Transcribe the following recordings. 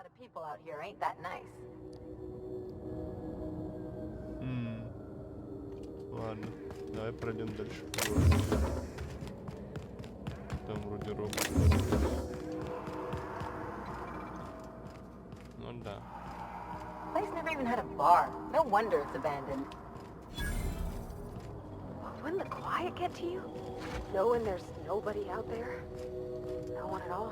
lot of people out here ain't that nice. Ладно, давай пройдем дальше. Там вроде робот. Ну да. Place never even had a bar. No wonder it's abandoned. Wouldn't the quiet get to you? Knowing there's nobody out there? No one at all?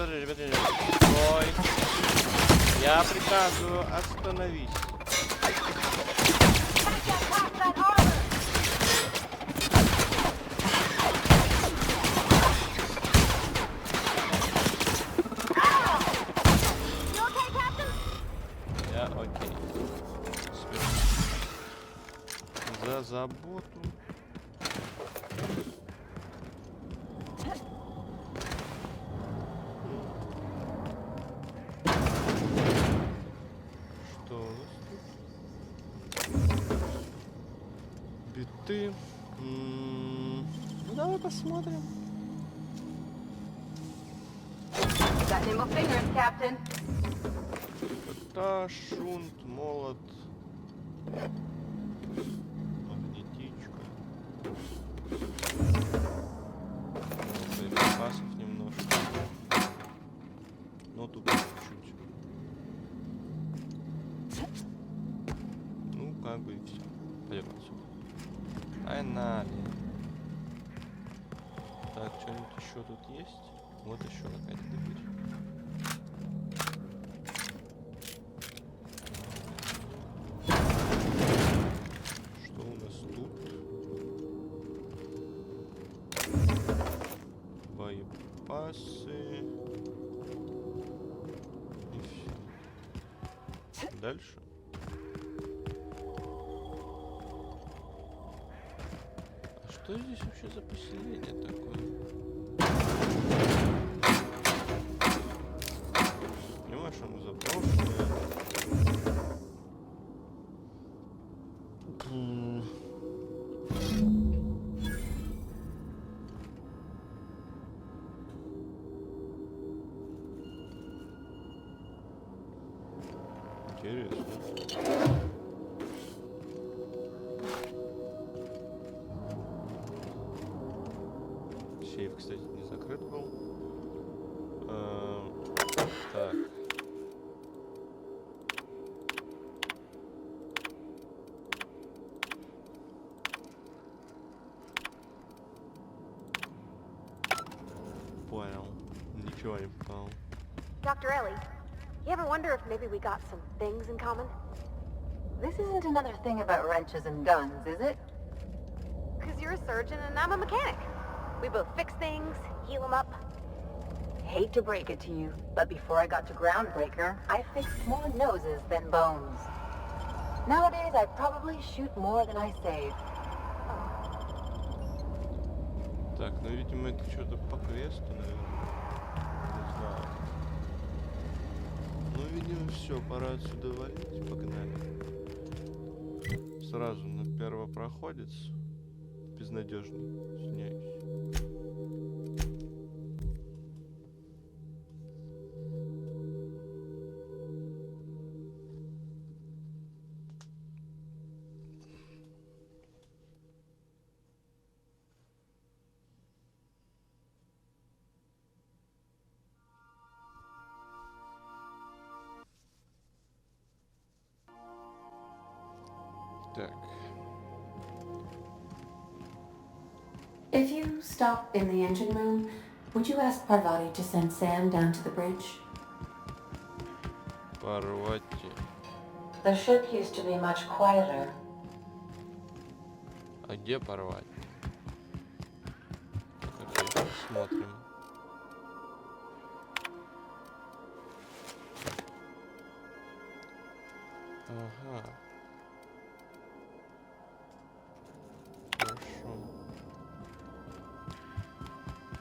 Подожди. Стой. Я приказываю, остановись. Я окей. За заботу. Биты. Ну давай посмотрим. Это шунт, молот, магнетичка. Боеприпасов немножко. Но тут чуть-чуть. Ну как бы и все. Пойдем отсюда. Погнали. Так, что-нибудь еще тут есть? Вот еще какая-то дверь. Что у нас тут? Боеприпасы. И все. Дальше. Что здесь вообще за поселение такое? Понимаешь, оно заброшенное. Интересно. Сейф, кстати, не закрыт был. Так. Понял. Ничего не попал. Dr. Ellie, you ever wonder if maybe we got some things in common? This isn't another thing about wrenches and guns, is it? Because you're a surgeon and I'm a mechanic. We both fix things, heal them up. Hate to break it to you, but before I got to Groundbreaker, I fixed more noses than bones. Nowadays, I probably shoot more than I save. Так, ну, видимо, это что-то по квесту, наверное. Не знаю. Ну, видимо, все, пора отсюда валить. Погнали. Сразу на первопроходец. Безнадежный. Извиняюсь. Так. If you stop in the engine room, would you ask Parvati to send Sam down to the bridge? Парвати. The ship used to be much quieter. А А где порвать? Окей, смотрим. Ага. Хорошо.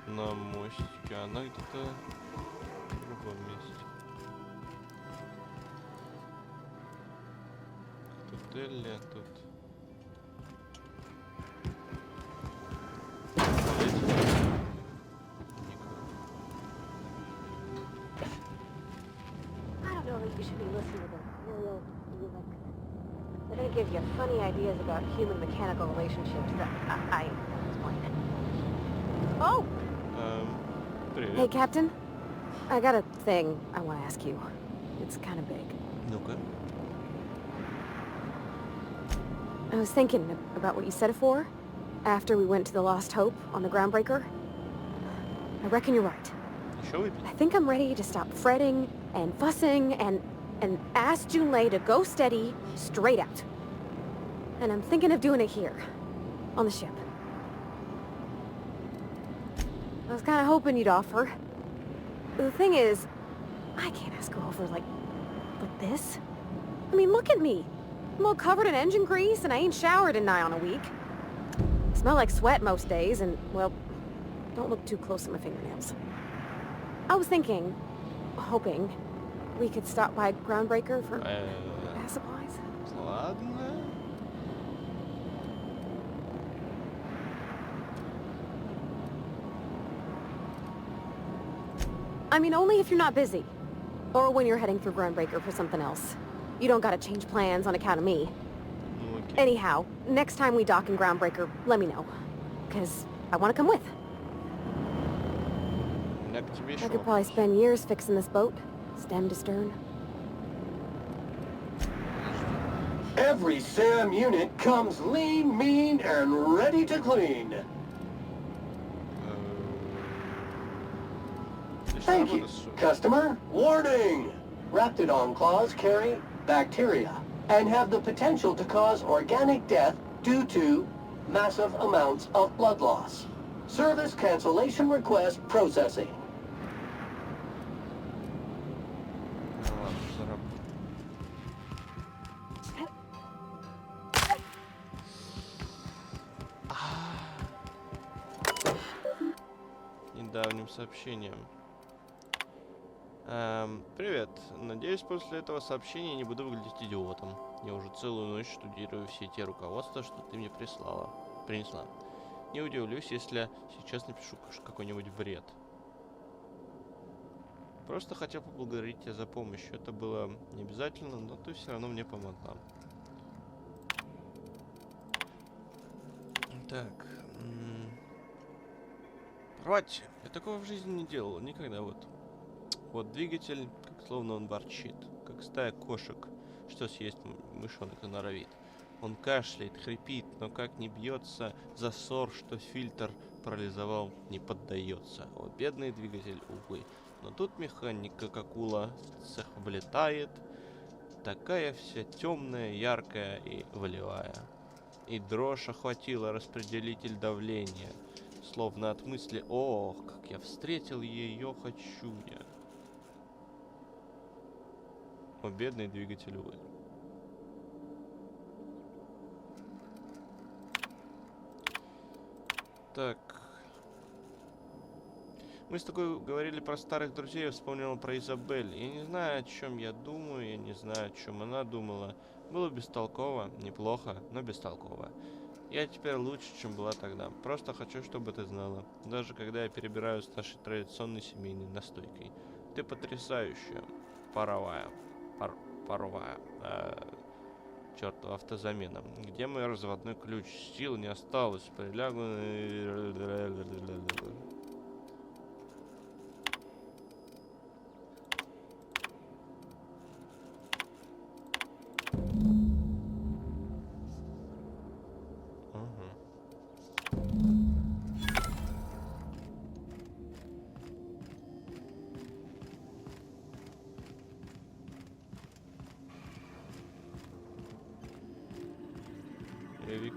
На мостике. Она где-то в другом месте. Тут Элли, тут... I don't know that you should be listening to them. They're gonna give you funny ideas about human-mechanical relationships that I explain it. Oh! Привет. Hey, Captain. I got a thing I want to ask you. It's kind of big. Ну-ка. I was thinking about what you said before, after we went to the Lost Hope on the Groundbreaker. I reckon you're right. Еще выпить? I think I'm ready to stop fretting and fussing and ask Junlei to go steady, straight out. And I'm thinking of doing it here, on the ship. I was kind of hoping you'd offer. The thing is, I can't ask her over like this. I mean, look at me. I'm all covered in engine grease and I ain't showered in nigh on a week. I smell like sweat most days and, well, don't look too close at my fingernails. I was thinking, hoping, we could stop by Groundbreaker for gas supplies. Ладно. I mean, only if you're not busy. Or when you're heading through Groundbreaker for something else. You don't gotta change plans on account of me. Okay. Anyhow, next time we dock in Groundbreaker, let me know. Because I want to come with. Я к тебе I шел. could probably spend years fixing this boat, stem to stern. Every SAM unit comes lean, mean, and ready to clean. Thank you, customer. Warning! Raptidon claws carry bacteria and have the potential to cause organic death due to massive amounts of blood loss. Service cancellation request processing. Недавним сообщением. Привет. Надеюсь, после этого сообщения не буду выглядеть идиотом. Я уже целую ночь штудирую все те руководства, что ты мне принесла. Не удивлюсь, если сейчас напишу какой-нибудь вред. Просто хотел поблагодарить тебя за помощь. Это было не обязательно, но ты все равно мне помогла. Так. Хватит. Я такого в жизни не делал. Никогда вот. Вот двигатель, как словно он ворчит. Как стая кошек, что съесть мышонок норовит. Он кашляет, хрипит, но как не бьется засор, что фильтр парализовал, не поддается. О, бедный двигатель, увы. Но тут механика, как акула, в цех влетает. Такая вся темная, яркая и волевая. И дрожь охватила распределитель давления. Словно от мысли: ох, как я встретил ее, хочу я. О, бедный двигатель, увы. Так. Мы с тобой говорили про старых друзей, я вспомнил про Изабель. Я не знаю, о чем я думаю, я не знаю, о чем она думала. Было бестолково, неплохо, но бестолково. Я теперь лучше, чем была тогда. Просто хочу, чтобы ты знала. Даже когда я перебираю с нашей традиционной семейной настойкой. Ты потрясающая. Паровая. Чертова автозамена. Где мой разводной ключ? Сил не осталось. Прилягу.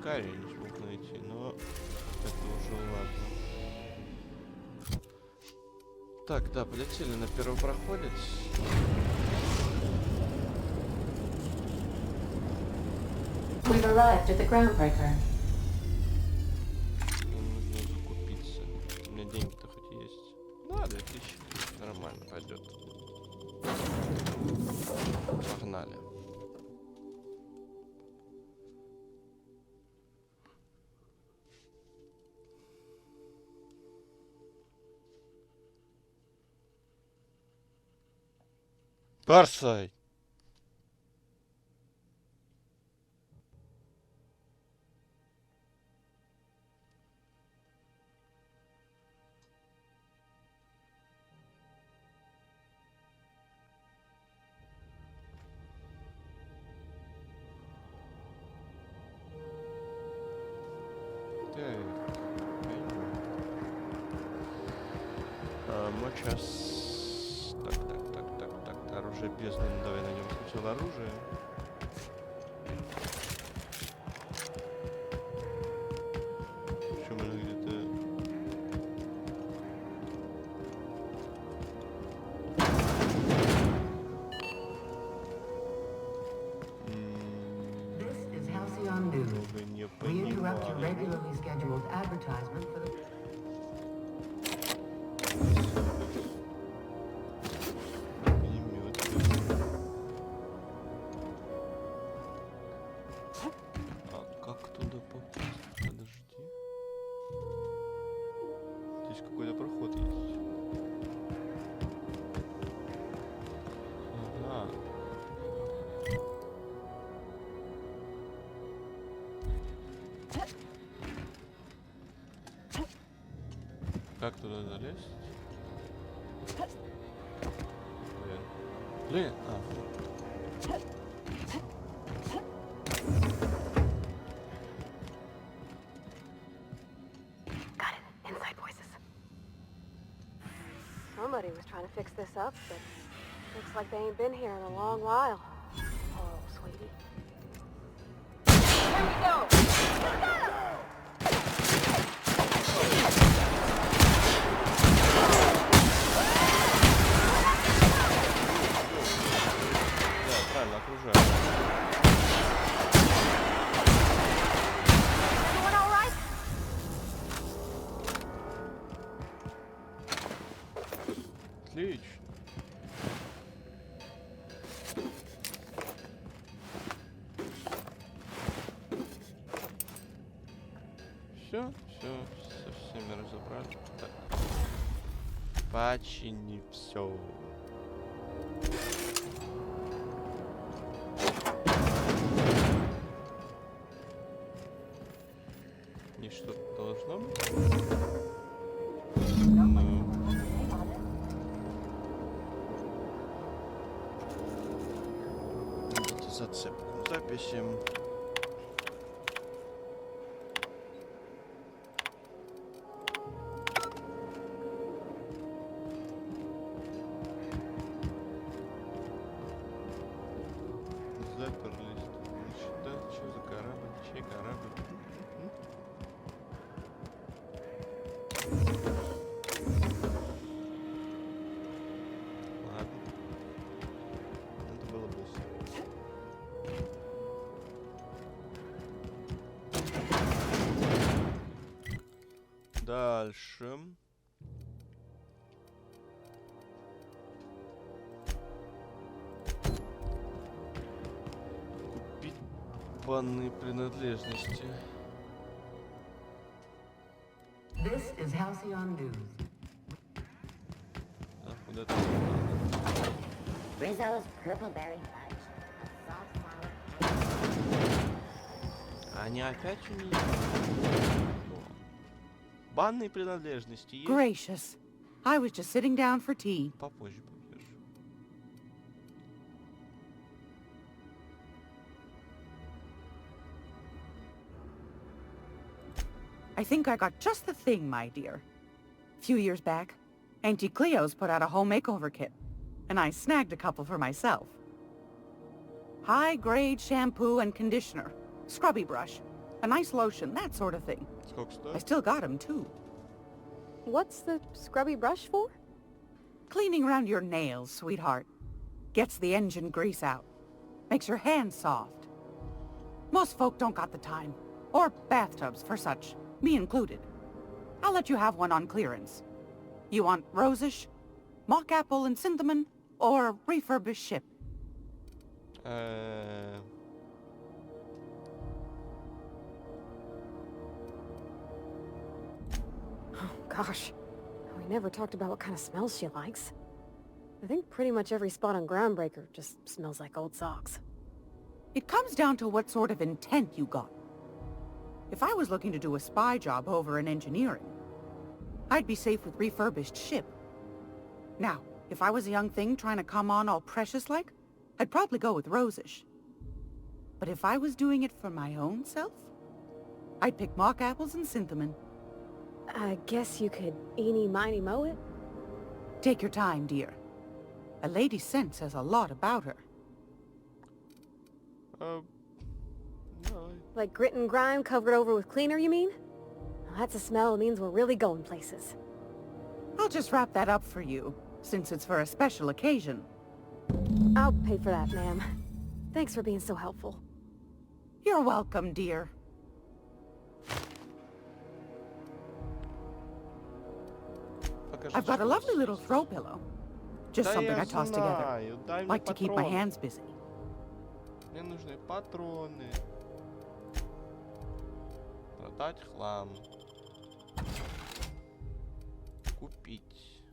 Карри не смог найти, но это уже ладно. Так, да, полетели на первопроходец. We've arrived at the groundbreaker. Мне нужно закупиться. У меня деньги-то хоть есть. Ну, 2000. Нормально пойдет. Погнали. Парсай! Мы сейчас... Так. Оружие бездны. Ну, давай найдем сначала оружие. Почему мы где-то... This is Halcyon News. We interrupt your regularly scheduled advertisement for the... Как туда попасть? Подожди. Здесь какой-то проход есть. Ага. Как туда залезть? Блин, Got it. Inside voices. Somebody was trying to fix this up, but looks like they ain't been here in a long while. Oh, sweetie. Here we go! да, правильно, окружаю. Doing all right? Отлично. Все, со всеми разобрали. Так. Почти все. И что-то должно быть? Ну, зацепку записи. Заперлись. Значит, что за корабль? Чей корабль? Ладно. Надо было быстро. Дальше. Купить банные принадлежности. This is Halcyon News. А, куда-то. Rizzo's purple berry fudge. A soft sour. Они опять у меня. Банные принадлежности есть? Gracious. I was just sitting down for tea. Попозже попьешь. I think I got just the thing, my dear. A few years back, Auntie Cleo's put out a home makeover kit, and I snagged a couple for myself. High-grade shampoo and conditioner, scrubby brush, a nice lotion, that sort of thing. Сколько I стоит? still got 'em too. What's the scrubby brush for? Cleaning around your nails, sweetheart. Gets the engine grease out. Makes your hands soft. Most folk don't got the time. Or bathtubs for such, me included. I'll let you have one on clearance. You want rosish, mock apple and cinnamon, or refurbished ship? Oh, gosh. We never talked about what kind of smells she likes. I think pretty much every spot on Groundbreaker just smells like old socks. It comes down to what sort of intent you got. If I was looking to do a spy job over in engineering, I'd be safe with refurbished ship. Now, if I was a young thing trying to come on all precious-like, I'd probably go with rosish. But if I was doing it for my own self, I'd pick mock apples and cinnamon. I guess you could eeny-miny mow it? Take your time, dear. A lady's scent says a lot about her. No. Like grit and grime covered over with cleaner, you mean? Well, that's a smell that means we're really going places. I'll just wrap that up for you, since it's for a special occasion. I'll pay for that, ma'am. Thanks for being so helpful. You're welcome, dear. I've got a lovely little throw pillow. Just something I toss together. Like to keep my hands busy. Мне нужны патроны. Продать хлам. Купить.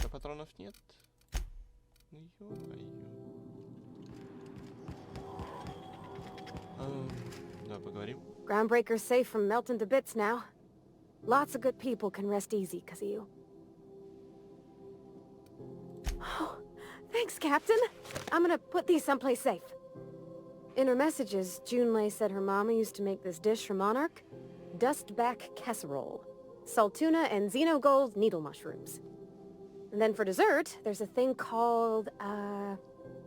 А патронов нет? Ну ё-моё. Да, поговорим. Groundbreaker's safe from melting to bits now. Lots of good people can rest easy because of you. Oh, thanks, Captain. I'm gonna put these someplace safe. In her messages, Junlei said her mama used to make this dish for Monarch. Dustback casserole. Saltuna and xenogold needle mushrooms. And then for dessert, there's a thing called,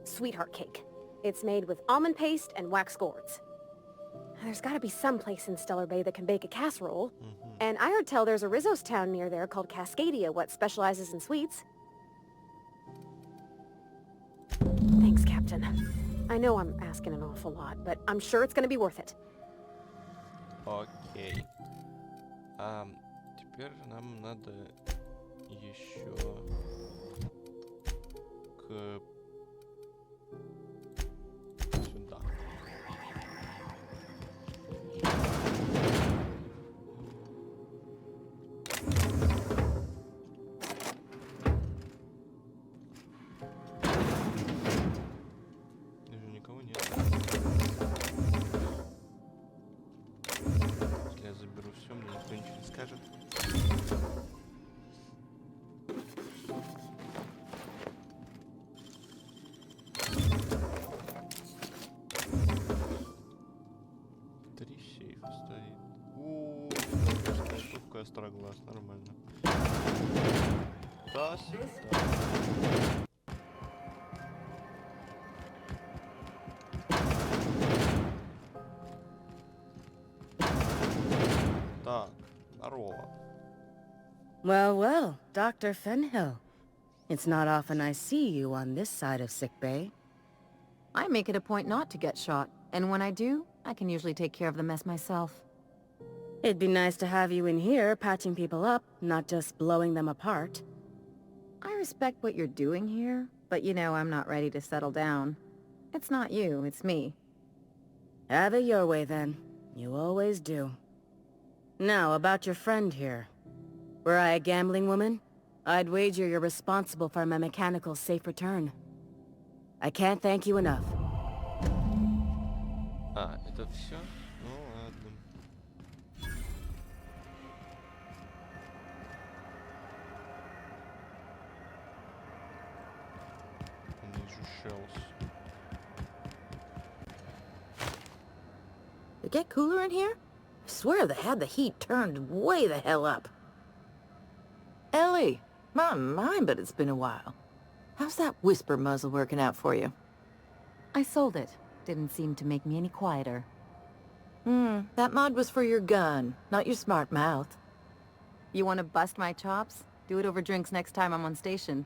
sweetheart cake. It's made with almond paste and wax gourds. There's gotta be some place in Stellar Bay that can bake a casserole. And I heard tell there's a Rizzo's town near there called Cascadia, what specializes in sweets. Thanks, Captain. I know I'm asking an awful lot, but I'm sure it's gonna be worth it. Окей. Теперь нам надо еще к сюда. Вижу, никого нет. Если я заберу все, мне никто ничего не скажет. Три сейфа стоит. Штука остроглаз, нормально. Да, Так, здорово. Well, well, Dr. Fenhill. It's not often I see you on this side of sickbay. I make it a point not to get shot, and when I do, I can usually take care of the mess myself. It'd be nice to have you in here patching people up, not just blowing them apart. I respect what you're doing here, but you know I'm not ready to settle down. It's not you, it's me. Have it your way then. You always do. Now, about your friend here. Were I a gambling woman, I'd wager you're responsible for my mechanical safe return. I can't thank you enough. Это все? Ну ладно. Вижу shells. It get cooler in here? I swear they had the heat turned way the hell up. Ellie, my, but it's been a while. How's that whisper muzzle working out for you? I sold it. Didn't seem to make me any quieter. That mod was for your gun, not your smart mouth. You want to bust my chops? Do it over drinks next time I'm on station.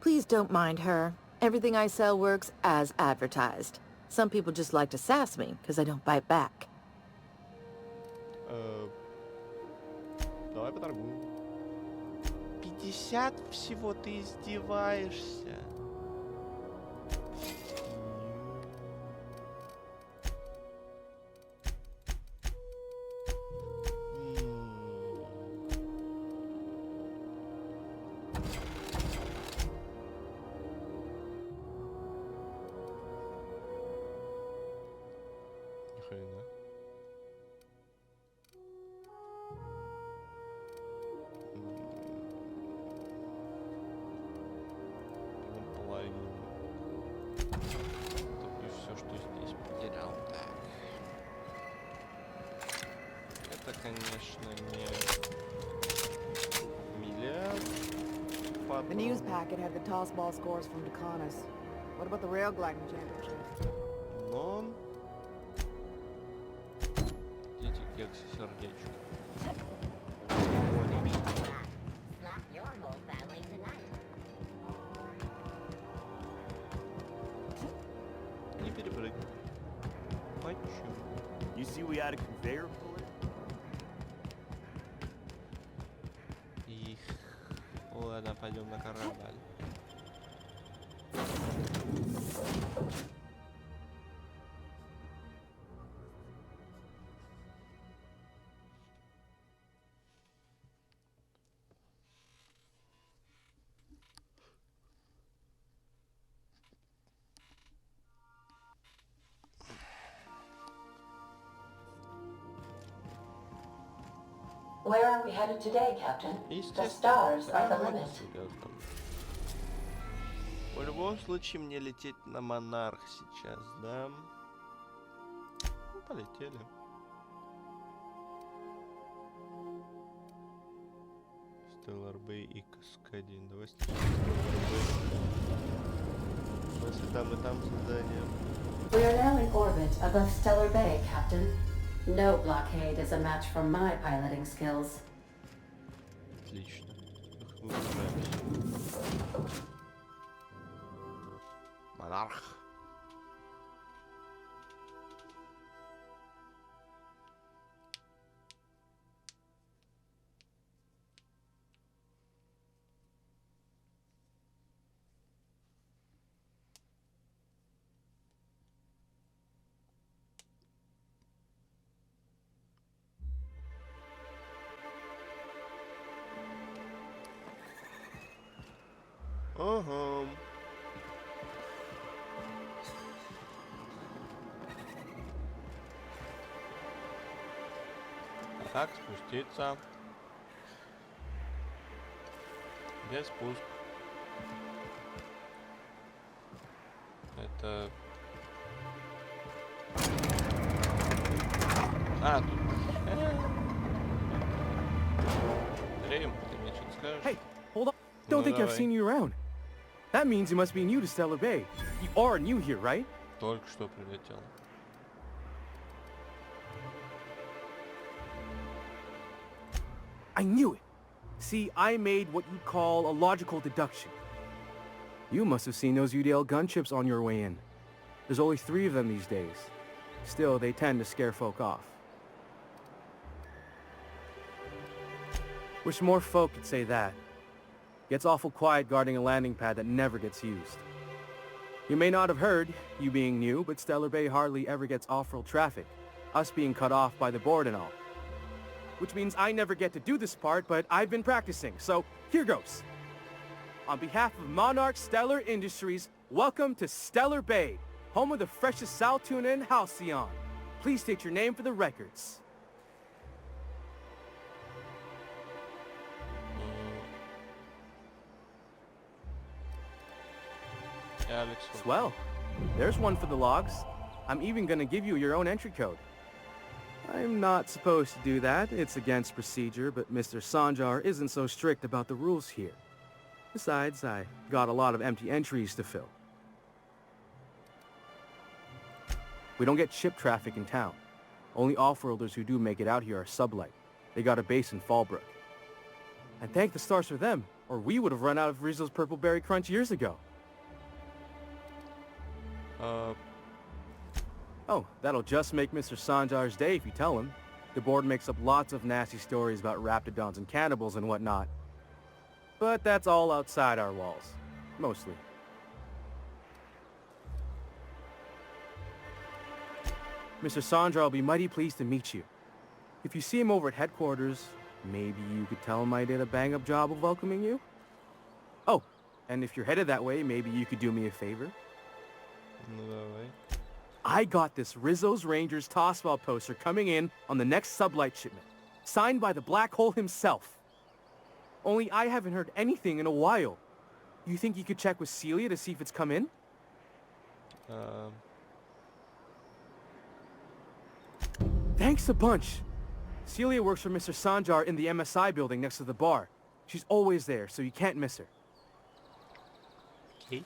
Please don't mind her. Everything I sell works as advertised. Some people just like to sass me, because I don't bite back. Давай поторгуем. 50 всего, ты издеваешься. Нихрена. Наполовину. И все, что здесь потерял. Так. Это, конечно, не миллиард. The news packet had the tossball scores from Decanas. What about the rail gliding championship? Но... Дети кексы сердечко. Slap your whole family tonight. Не перепрыгни. Почему? You see we had a conveyor puller? Их. Ладно, пойдем на корабль. Where are we headed today, Captain? The Естественно. stars are the Вот limit. серьезно. В любом случае мне лететь на Монарх сейчас, да? Ну, полетели. Stellar Bay и Каскадин. Давай если там и там задание. We are now in orbit above Stellar Bay, Captain. No blockade is a match for my piloting skills. Отлично. Выгружаемся. Монарх. Ага. Как спуститься? Где спуск? Это... А, тут... Рейм, ты мне что-то скажешь? Hey, hold on. Don't think I've давай. seen you around. That means you must be new to Stellar Bay. You are new here, right? Только что прилетел. I knew it. See, I made what you'd call a logical deduction. You must have seen those UDL gunships on your way in. There's only 3 of them these days. Still, they tend to scare folk off. Wish more folk could say that. Gets awful quiet guarding a landing pad that never gets used. You may not have heard, you being new, but Stellar Bay hardly ever gets off-road traffic, us being cut off by the board and all. Which means I never get to do this part, but I've been practicing, so here goes. On behalf of Monarch Stellar Industries, welcome to Stellar Bay, home of the freshest sal tuna in Halcyon. Please state your name for the records. Alex. Swell. There's one for the logs. I'm even gonna give you your own entry code. I'm not supposed to do that. It's against procedure, but Mr. Sanjar isn't so strict about the rules here. Besides, I got a lot of empty entries to fill. We don't get ship traffic in town. Only off-worlders who do make it out here are sublight. They got a base in Fallbrook. And thank the stars for them, or we would have run out of Rizzo's Purple Berry Crunch years ago. Oh, that'll just make Mr. Sanjar's day if you tell him. The board makes up lots of nasty stories about raptidons and cannibals and whatnot. But that's all outside our walls. Mostly. Mr. Sanjar will be mighty pleased to meet you. If you see him over at headquarters, maybe you could tell him I did a bang-up job of welcoming you? Oh, and if you're headed that way, maybe you could do me a favor? I got this Rizzo's Rangers tossball poster coming in on the next sublight shipment, signed by the Black Hole himself. Only I haven't heard anything in a while. You think you could check with Celia to see if it's come in? Thanks a bunch. Celia works for Mr. Sanjar in the MSI building next to the bar. She's always there, so you can't miss her. Okay.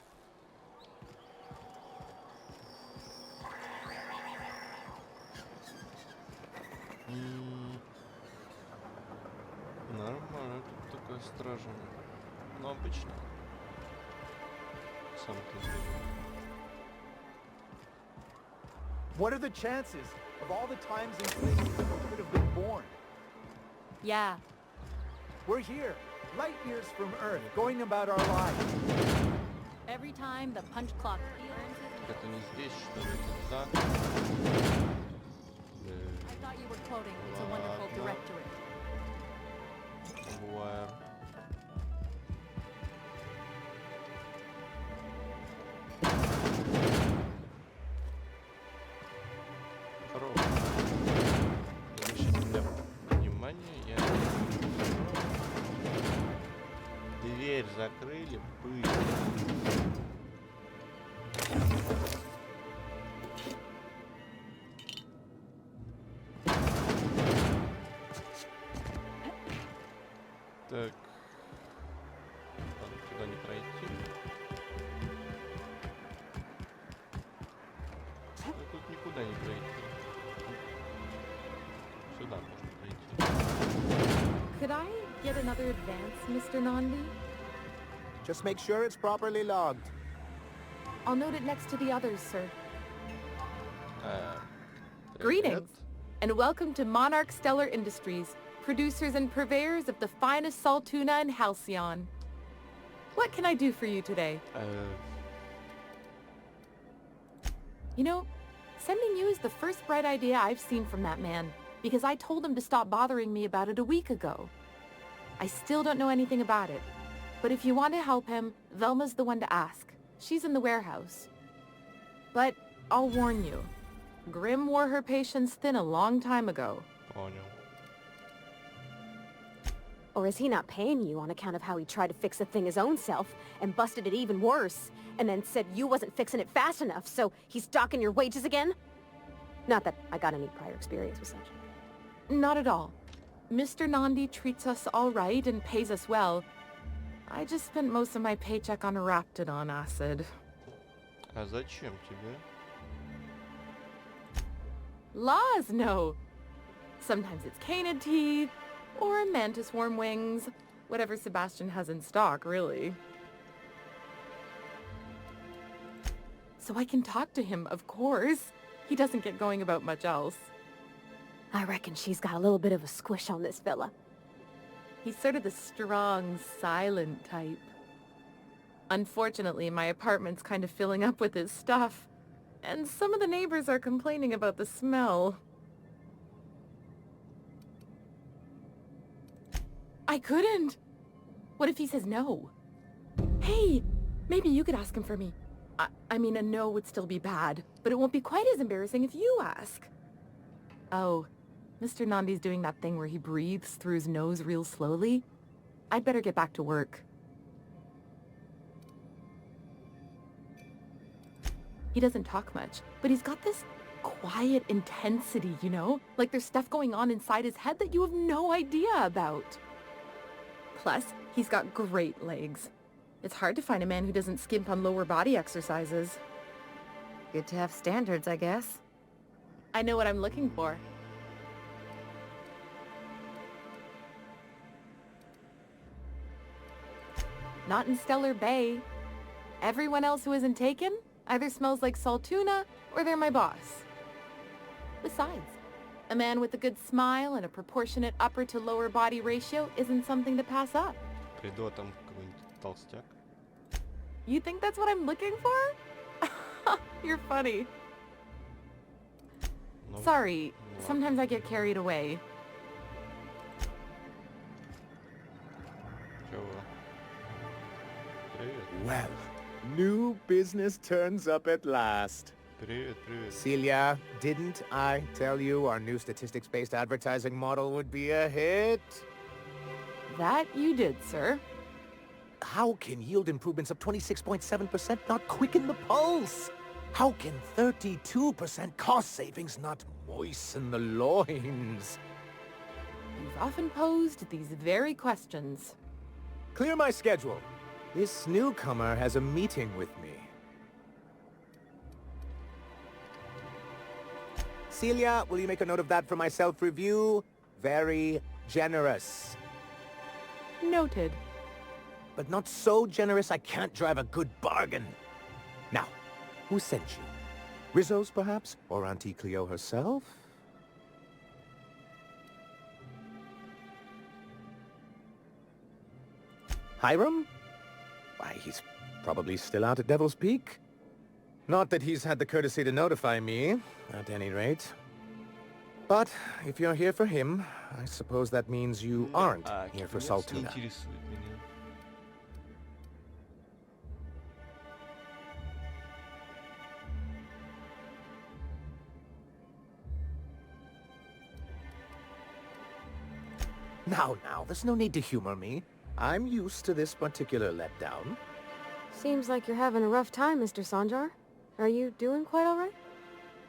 Нормально, тут такое стража. Но обычно. Сам ты знаешь. What are the chances of all the times and places that we could have been born? Yeah. We're here, light years from Earth, going about our lives. Every time the punch clock Это не здесь, что ли? Это так? I thought you were quoting. It's a wonderful directorate. Where? Дверь закрыли, пыль. Так. Ладно, туда не пройти. Ну, тут никуда не пройти. Сюда можно пройти. Could I get another advance, Mr. Nandi? Just make sure it's properly logged. I'll note it next to the others, sir. Greetings, and welcome to Monarch Stellar Industries, producers and purveyors of the finest salt tuna in Halcyon. What can I do for you today? You know, sending you is the first bright idea I've seen from that man, because I told him to stop bothering me about it a week ago. I still don't know anything about it, but if you want to help him, Velma's the one to ask. She's in the warehouse. But I'll warn you, Grimm wore her patience thin a long time ago. Oh no. Or is he not paying you on account of how he tried to fix the thing his own self and busted it even worse, and then said you wasn't fixing it fast enough, so he's docking your wages again? Not that I got any prior experience with such. Not at all. Mr. Nandi treats us all right and pays us well. I just spent most of my paycheck on raptidon acid. А зачем тебе? Laws, no. Sometimes it's canid teeth, or mantis worm wings. Whatever Sebastian has in stock, really. So I can talk to him, of course. He doesn't get going about much else. I reckon she's got a little bit of a squish on this fella. He's sort of the strong, silent type. Unfortunately, my apartment's kind of filling up with his stuff, and some of the neighbors are complaining about the smell. I couldn't! What if he says no? Hey, maybe you could ask him for me. I mean, a no would still be bad, but it won't be quite as embarrassing if you ask. Oh, Mr. Nandi's doing that thing where he breathes through his nose real slowly. I'd better get back to work. He doesn't talk much, but he's got this quiet intensity, you know? Like there's stuff going on inside his head that you have no idea about. Plus, he's got great legs. It's hard to find a man who doesn't skimp on lower body exercises. Good to have standards, I guess. I know what I'm looking for. Not in Stellar Bay. Everyone else who isn't taken either smells like salt tuna or they're my boss. Besides, a man with a good smile and a proportionate upper to lower body ratio isn't something to pass up. Приду, а там какой-нибудь толстяк. You think that's what I'm looking for? You're funny. Ну, Sorry, ладно. sometimes I get carried away. Чего? Привет. Well, new business turns up at last. Привет, привет. Celia, didn't I tell you our new statistics-based advertising model would be a hit? That you did, sir. How can yield improvements of 26.7% not quicken the pulse? How can 32% cost savings not moisten the loins? You've often posed these very questions. Clear my schedule. This newcomer has a meeting with me. Celia, will you make a note of that for my self-review? Very generous. Noted. But not so generous I can't drive a good bargain. Now, who sent you? Rizzo's, perhaps? Or Auntie Cleo herself? Hiram? Why, he's probably still out at Devil's Peak. Not that he's had the courtesy to notify me, at any rate. But if you're here for him, I suppose that means you aren't here for salt tuna. Now, there's no need to humor me. I'm used to this particular letdown. Seems like you're having a rough time, Mr. Sanjar. Are you doing quite all right?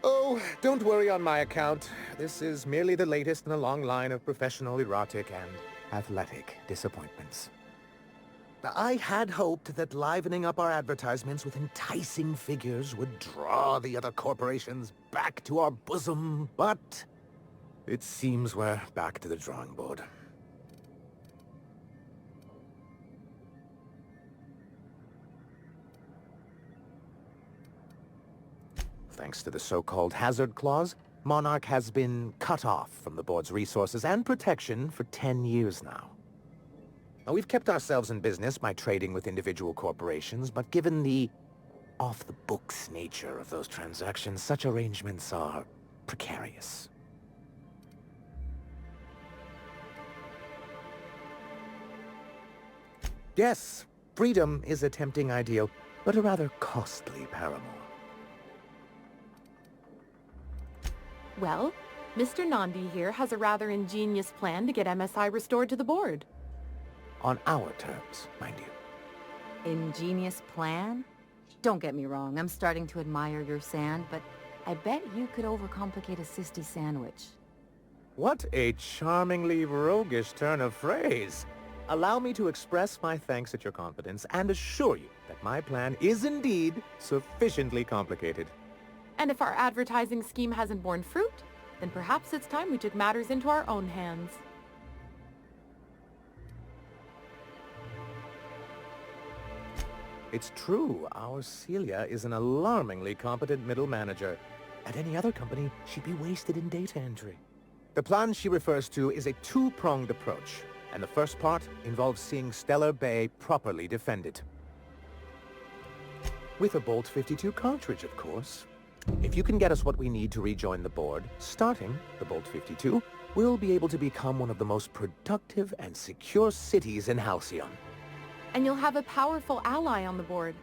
Oh, don't worry on my account. This is merely the latest in a long line of professional, erotic, and athletic disappointments. I had hoped that livening up our advertisements with enticing figures would draw the other corporations back to our bosom, but it seems we're back to the drawing board. Thanks to the so-called hazard clause, Monarch has been cut off from the board's resources and protection for 10 years now. Now, we've kept ourselves in business by trading with individual corporations, but given the off-the-books nature of those transactions, such arrangements are precarious. Yes, freedom is a tempting ideal, but a rather costly paramour. Well, Mr. Nandi here has a rather ingenious plan to get MSI restored to the board. On our terms, mind you. Ingenious plan? Don't get me wrong, I'm starting to admire your sand, but I bet you could overcomplicate a sisty sandwich. What a charmingly roguish turn of phrase. Allow me to express my thanks at your confidence and assure you that my plan is indeed sufficiently complicated. And if our advertising scheme hasn't borne fruit, then perhaps it's time we took matters into our own hands. It's true, our Celia is an alarmingly competent middle manager. At any other company, she'd be wasted in data entry. The plan she refers to is a two-pronged approach, and the first part involves seeing Stellar Bay properly defended. With a Bolt 52 cartridge, of course. If you can get us what we need to rejoin the board, starting the Bolt 52, we'll be able to become one of the most productive and secure cities in Halcyon. And you'll have a powerful ally on the board.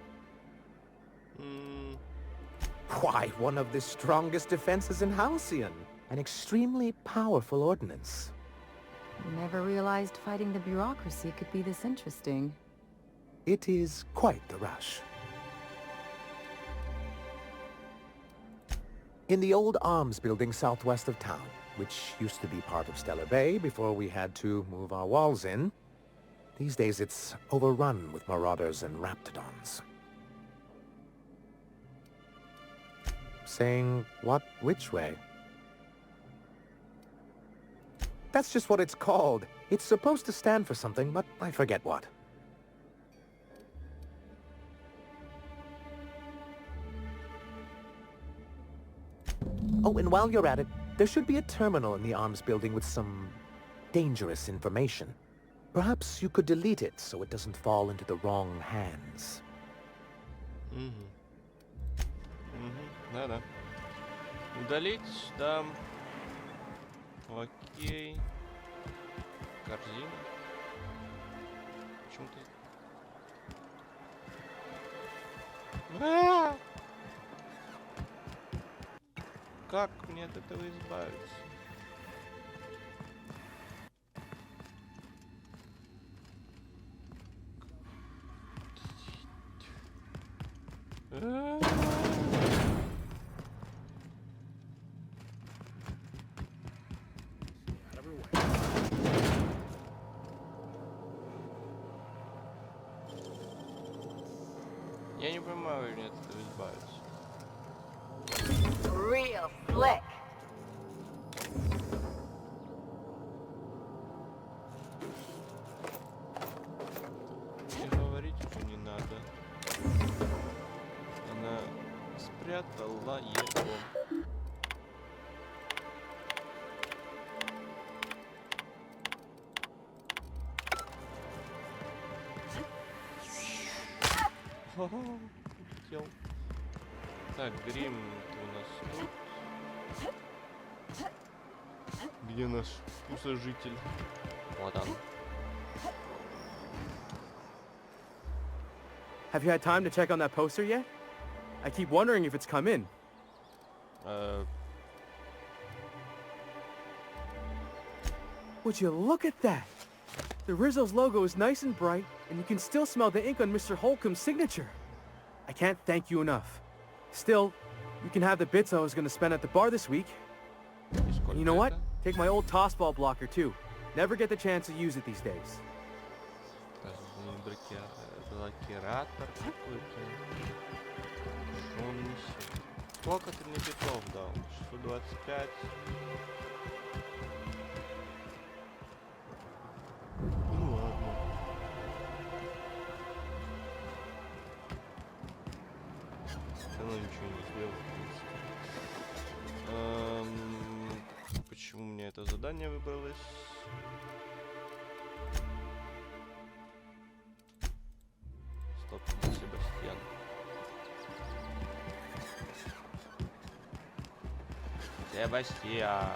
Why, one of the strongest defenses in Halcyon. An extremely powerful ordnance. Never realized fighting the bureaucracy could be this interesting. It is quite the rush. In the old arms building southwest of town, which used to be part of Stellar Bay before we had to move our walls in, these days it's overrun with marauders and raptidons. Saying what which way? That's just what it's called. It's supposed to stand for something, but I forget what. Oh, and while you're at it, there should be a terminal in the arms building with some dangerous information. Perhaps you could delete it so it doesn't fall into the wrong hands. Да-да. Удалить, да. Окей. Корзина. Почему-то... Как мне от этого избавиться? Я не понимаю, как мне от этого избавиться. Real slick. И говорить уже не надо. Она спрятала его. Улетел. Так, грим у нас тут. Где наш усожитель? Вот он. Have you had time to check on that poster yet? I keep wondering if it's come in. Would you look at that? The Rizzo's logo is nice and bright, and you can still smell the ink on Mr. Holcomb's signature. I can't thank you enough. Still, you can have the bits I was going to spend at the bar this week. And you know what? Take my old tossball blocker too. Never get the chance to use it these days. Блокиратор какой-то. Что он несет? Сколько ты мне битов дал? 625. Ну ладно. Все равно ничего не сделал, в принципе. Почему у меня это задание выбралось? Стоп, Себастьян. Себастьян.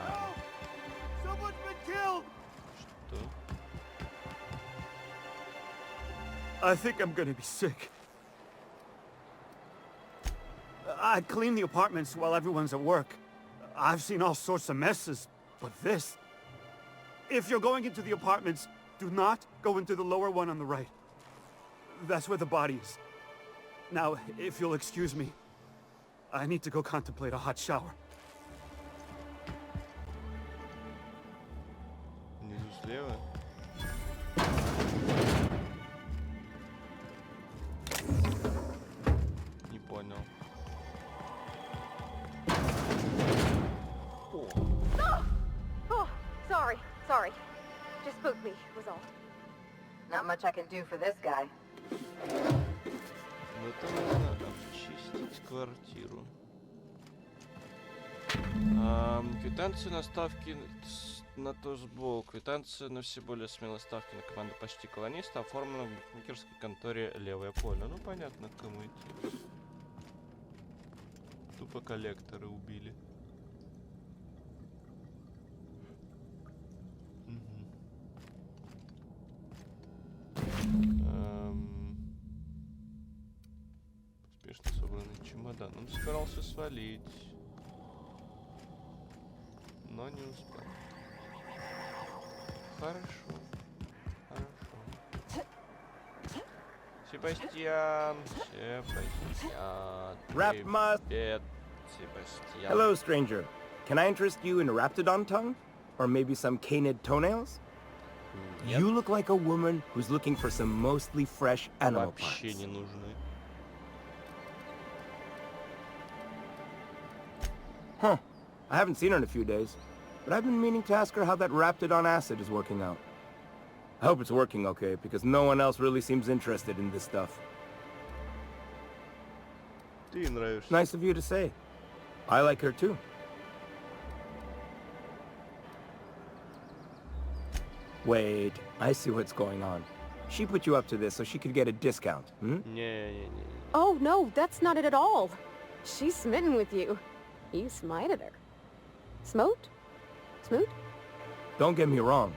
Что? I think I'm gonna be sick. I clean the apartments while everyone's at work. I've seen all sorts of messes, but this... If you're going into the apartments, do not go into the lower one on the right. That's where the body is. Now, if you'll excuse me, I need to go contemplate a hot shower. Внизу слева. Не понял. Oh, sorry. Just spooked me, was all. Not much I can do for this guy. Это нужно обчистить квартиру. Квитанция на ставки на ТОСБО. Квитанция на все более смелые ставки на команду почти колониста оформлена в букмекерской конторе «Левое поле». Ну понятно, к кому идти. Тупо коллекторы убили. Успешно собранный чемодан. Он старался свалить, но не успел. Хорошо. Себастьян. Привет, Себастьян. Hello, stranger. Can I interest you in Raptidon tongue? Or maybe some canid toenails? Yep. You look like a woman who's looking for some mostly fresh animal parts. Вообще не нужны. Huh. I haven't seen her in a few days. but I've been meaning to ask her how that Raptidon acid is working out. I hope it's working okay, because no one else really seems interested in this stuff. Ты нравишься. Nice of you to say. I like her too. Wait, I see what's going on. She put you up to this so she could get a discount, hmm? Не. Oh, no, that's not it at all. She's smitten with you. You smited her. Smote? Smoot? Don't get me wrong.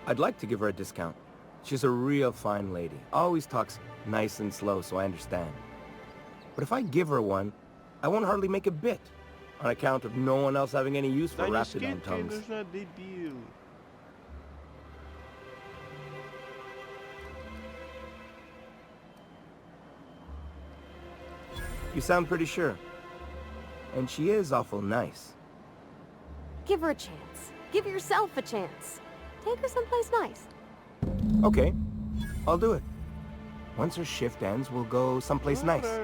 I'd like to give her a discount. She's a real fine lady. Always talks nice and slow, so I understand. But if I give her one, I won't hardly make a bit, on account of no one else having any use for Raptidon tongues. Нужна, дебил. You sound pretty sure. And she is awful nice. Give her a chance. Give yourself a chance. Take her someplace nice. Okay, I'll do it. Once her shift ends, we'll go someplace nice.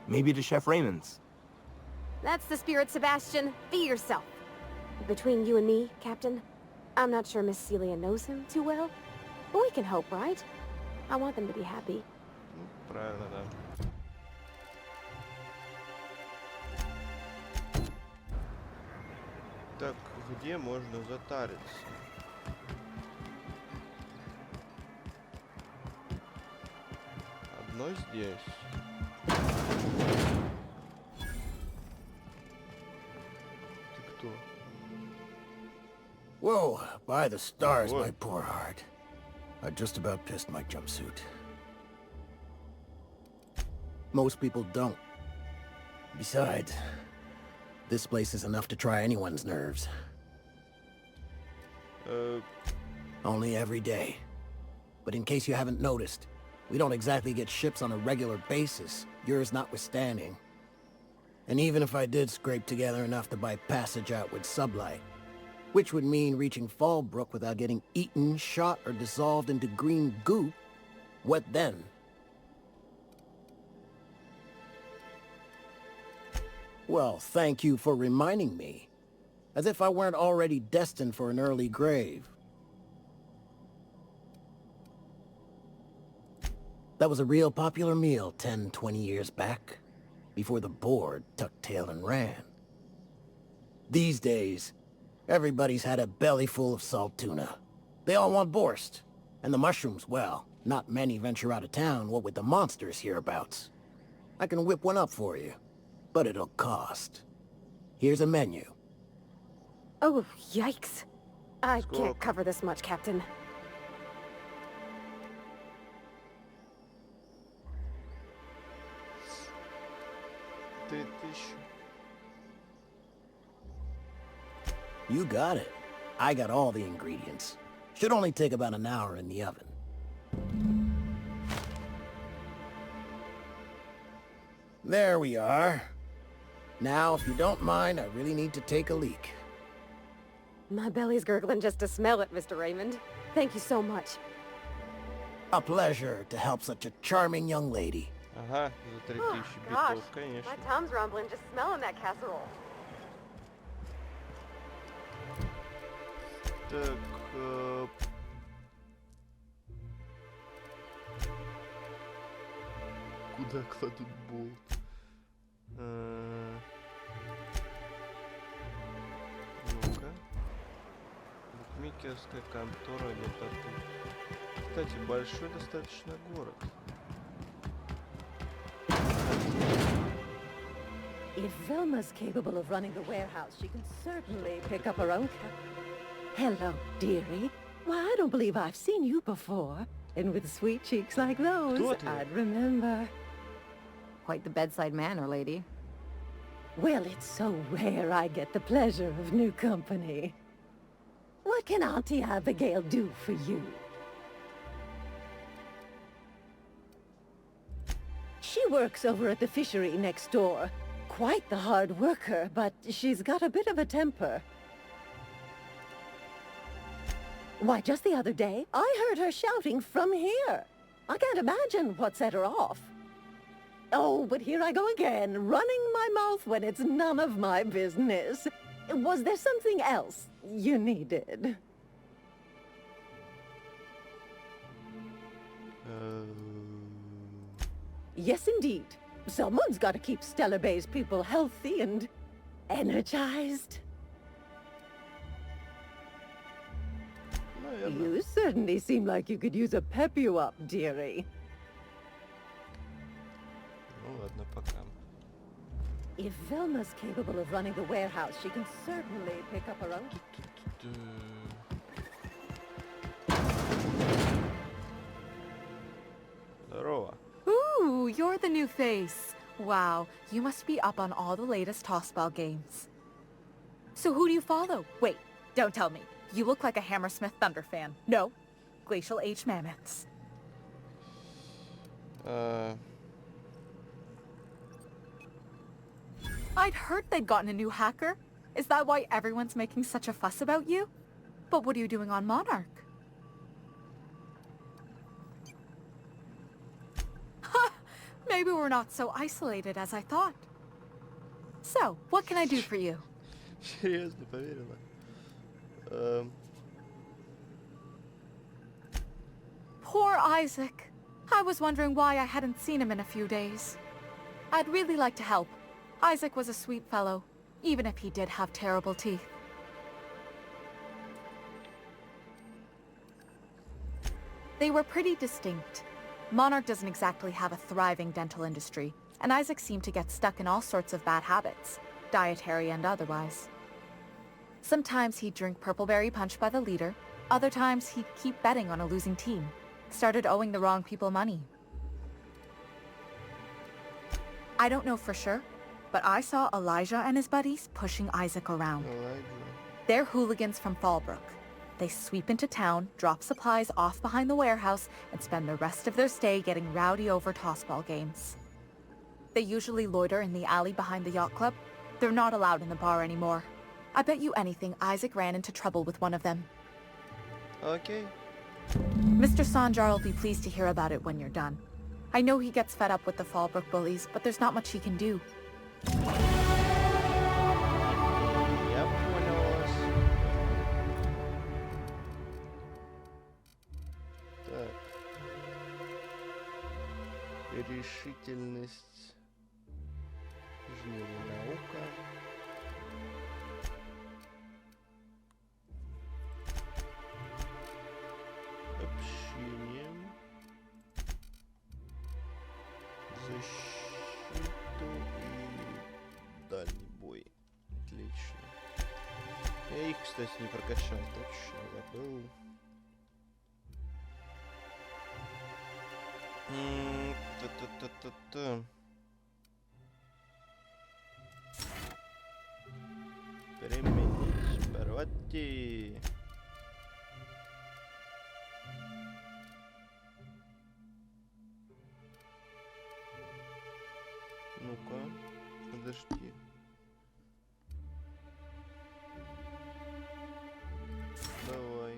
Maybe to Chef Raymond's. That's the spirit, Sebastian. Be yourself. Between you and me, Captain, I'm not sure Miss Celia knows him too well, but we can hope, right? I want them to be happy. Правильно, да. Так, где можно затариться? Одно здесь. Ты кто? Whoa, by the stars, my poor heart. I just about pissed my jumpsuit. Most people don't. Besides, this place is enough to try anyone's nerves. Only every day. But in case you haven't noticed, we don't exactly get ships on a regular basis, yours notwithstanding. And even if I did scrape together enough to buy passage out with sublight, which would mean reaching Fallbrook without getting eaten, shot, or dissolved into green goop, what then? Well, thank you for reminding me. As if I weren't already destined for an early grave. That was a real popular meal 10, 20 years back, before the board tucked tail and ran. These days, everybody's had a belly full of salt tuna. They all want borscht. And the mushrooms, well, not many venture out of town, what with the monsters hereabouts. I can whip one up for you. But it'll cost. Here's a menu. Oh, yikes. I can't cover this much, Captain. You got it. I got all the ingredients. Should only take about an hour in the oven. There we are. Now, if you don't mind, I really need to take a leak. My belly's gurgling just to smell it, Mr. Raymond. Thank you so much. A pleasure to help such a charming young lady. Ага, за 3000 Gosh, битов, конечно. my tum's rumbling just smelling that casserole. Так, куда кладут болт? Ну-ка. Букмекерская контора где-то тут. Кстати, большой достаточно город. If Velma's capable of running the warehouse, she can certainly pick up her own Hello, dearie. Why, I don't believe I've seen you before. And with sweet cheeks like those, I'd remember. Quite the bedside manner, lady. Well, it's so rare I get the pleasure of new company. What can Auntie Abigail do for you? She works over at the fishery next door. Quite the hard worker, but she's got a bit of a temper. Why, just the other day, I heard her shouting from here. I can't imagine what set her off. Oh, but here I go again, running my mouth when it's none of my business. Was there something else you needed? Yes, indeed. Someone's got to keep Stellar Bay's people healthy and energized. You certainly seem like you could use a pep you up, dearie. Ну ладно, пока. If Velma's capable of running the warehouse, she can certainly pick up her own. Здорово. Ooh, you're the new face. Wow, you must be up on all the latest tossball games. So who do you follow? Wait, don't tell me. You look like a Hammersmith Thunder fan. No, Glacial Age Mammoths. I'd heard they'd gotten a new hacker. Is that why everyone's making such a fuss about you? But what are you doing on Monarch? Ha! Maybe we're not so isolated as I thought. So, what can I do for you? Серьезно, поверила. Poor Isaac. I was wondering why I hadn't seen him in a few days. I'd really like to help. Isaac was a sweet fellow, even if he did have terrible teeth. They were pretty distinct. Monarch doesn't exactly have a thriving dental industry, and Isaac seemed to get stuck in all sorts of bad habits, dietary and otherwise. Sometimes he'd drink purpleberry punch by the liter, other times he'd keep betting on a losing team, started owing the wrong people money. I don't know for sure, but I saw Elijah and his buddies pushing Isaac around. They're hooligans from Fallbrook. They sweep into town, drop supplies off behind the warehouse, and spend the rest of their stay getting rowdy over tossball games. They usually loiter in the alley behind the yacht club. They're not allowed in the bar anymore. I bet you anything Isaac ran into trouble with one of them. Okay. Mr. Sanjar will be pleased to hear about it when you're done. I know he gets fed up with the Fallbrook bullies, but there's not much he can do. Решительность, инженерная наука. Общение. Защиту и дальний бой. Отлично. Я их, кстати, не прокачал, точно забыл. Та-та-та-та-та. Переменить, порвати. Ну-ка, подожди. Давай.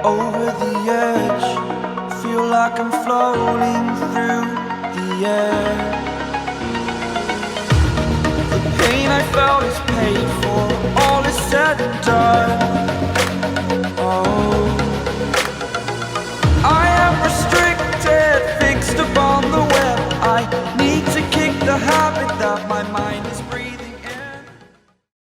Over the edge, feel like I'm floating through the air. The pain I felt is paid for, all is said and done.